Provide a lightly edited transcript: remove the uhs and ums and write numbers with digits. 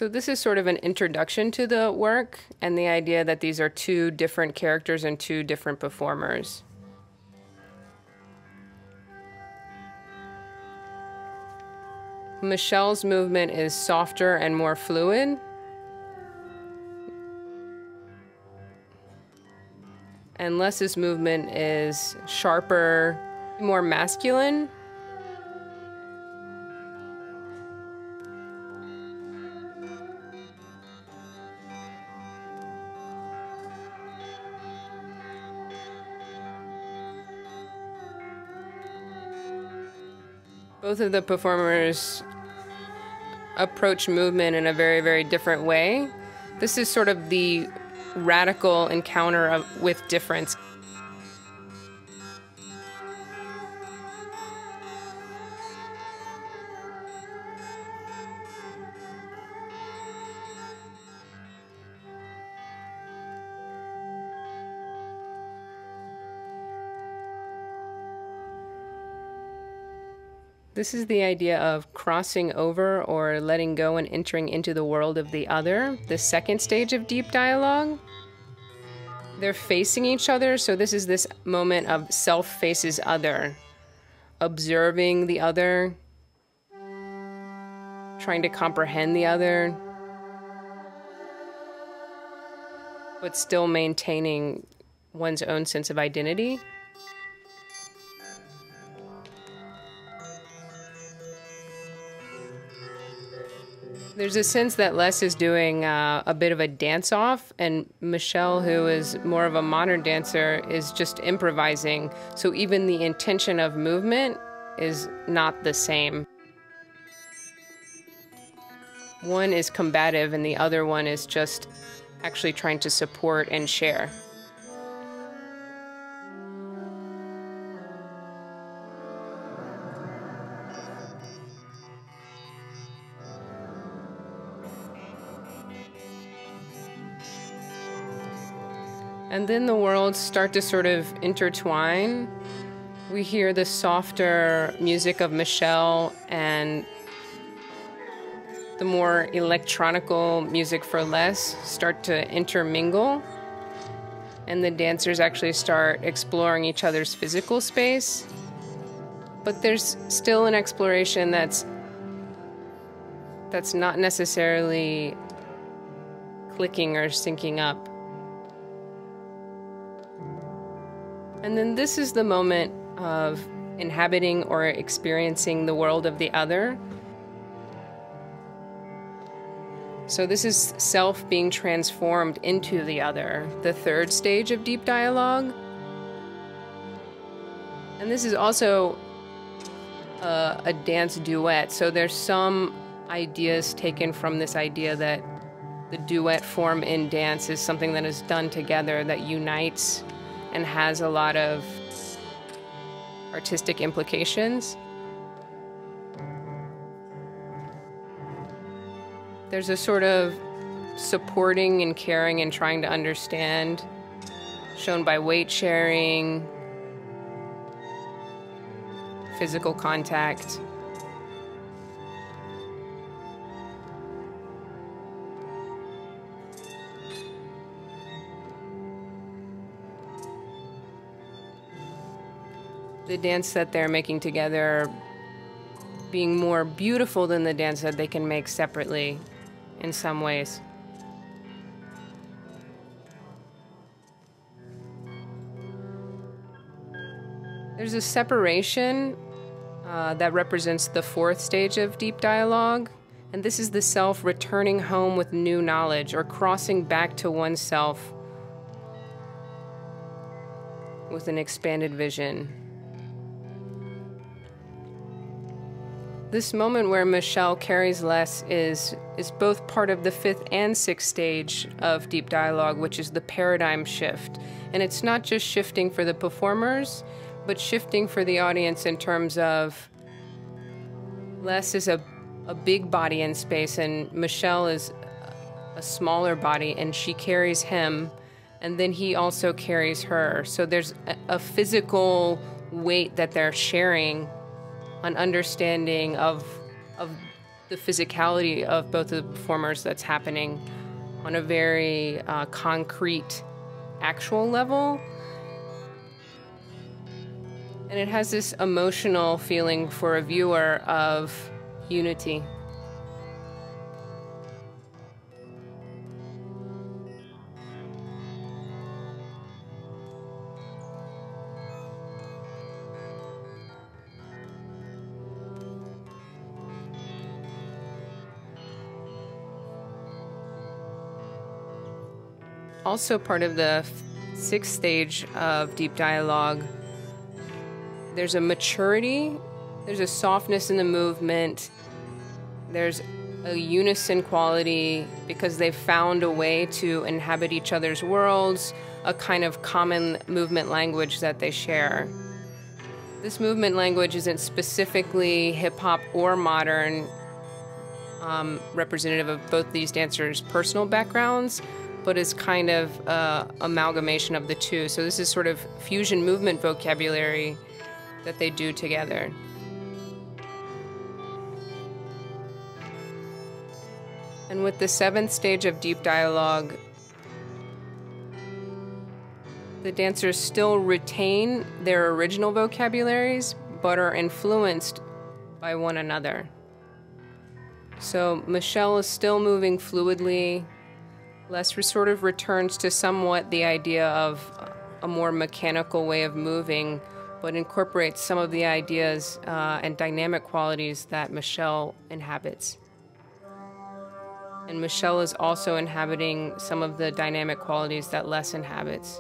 So this is sort of an introduction to the work and the idea that these are two different characters and two different performers. Michelle's movement is softer and more fluid. And Les's movement is sharper, more masculine. Both of the performers approach movement in a very, very different way. This is sort of the radical encounter with difference. This is the idea of crossing over or letting go and entering into the world of the other, the second stage of deep dialogue. They're facing each other, so this is this moment of self faces other, observing the other, trying to comprehend the other, but still maintaining one's own sense of identity. There's a sense that Les is doing a bit of a dance-off, and Michelle, who is more of a modern dancer, is just improvising. So even the intention of movement is not the same. One is combative, and the other one is just actually trying to support and share. And then the worlds start to sort of intertwine. We hear the softer music of Michelle and the more electronical music for Les start to intermingle. And the dancers actually start exploring each other's physical space. But there's still an exploration that's not necessarily clicking or syncing up. And then this is the moment of inhabiting or experiencing the world of the other. So this is self being transformed into the other, the third stage of deep dialogue. And this is also a dance duet. So there's some ideas taken from this idea that the duet form in dance is something that is done together, that unites and has a lot of artistic implications. There's a sort of supporting and caring and trying to understand shown by weight sharing, physical contact. The dance that they're making together being more beautiful than the dance that they can make separately in some ways. There's a separation that represents the fourth stage of deep dialogue, and this is the self returning home with new knowledge or crossing back to oneself with an expanded vision. This moment where Michelle carries Les is both part of the fifth and sixth stage of deep dialogue, which is the paradigm shift. And it's not just shifting for the performers, but shifting for the audience in terms of Les is a big body in space and Michelle is a smaller body, and she carries him, and then he also carries her. So there's a physical weight that they're sharing, an understanding of the physicality of both of the performers that's happening on a very concrete, actual level. And it has this emotional feeling for a viewer of unity. Also part of the sixth stage of deep dialogue, there's a maturity, there's a softness in the movement, there's a unison quality because they've found a way to inhabit each other's worlds, a kind of common movement language that they share. This movement language isn't specifically hip-hop or modern, representative of both these dancers' personal backgrounds, but is kind of amalgamation of the two. So this is sort of fusion movement vocabulary that they do together. And with the seventh stage of deep dialogue, the dancers still retain their original vocabularies, but are influenced by one another. So Michelle is still moving fluidly. Les sort of returns to somewhat the idea of a more mechanical way of moving, but incorporates some of the ideas and dynamic qualities that Michelle inhabits. And Michelle is also inhabiting some of the dynamic qualities that Les inhabits.